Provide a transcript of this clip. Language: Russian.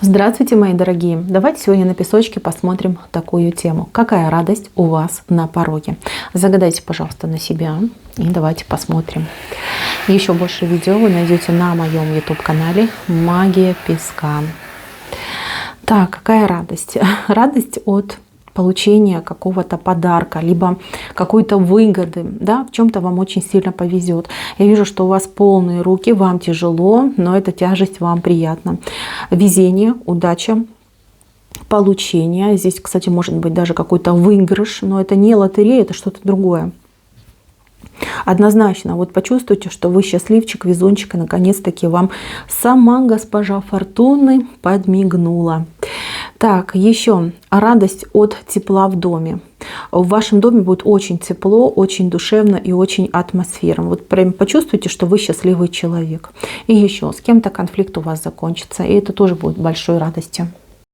Здравствуйте, мои дорогие! Давайте сегодня на песочке посмотрим такую тему. Какая радость у вас на пороге? Загадайте, пожалуйста, на себя и давайте посмотрим. Еще больше видео вы найдете на моем YouTube-канале «Магия песка». Так, какая радость? Радость от получения какого-то подарка, либо какой-то выгоды, да, в чем-то вам очень сильно повезет. Я вижу, что у вас полные руки, вам тяжело, но эта тяжесть вам приятна. Везение, удача, получение. Здесь, кстати, может быть даже какой-то выигрыш, но это не лотерея, это что-то другое. Однозначно, вот почувствуйте, что вы счастливчик, везунчик, и наконец-таки вам сама госпожа Фортуны подмигнула. Так, еще радость от тепла в доме. В вашем доме будет очень тепло, очень душевно и очень атмосферно. Вот прям почувствуйте, что вы счастливый человек. И еще с кем-то конфликт у вас закончится, и это тоже будет большой радостью.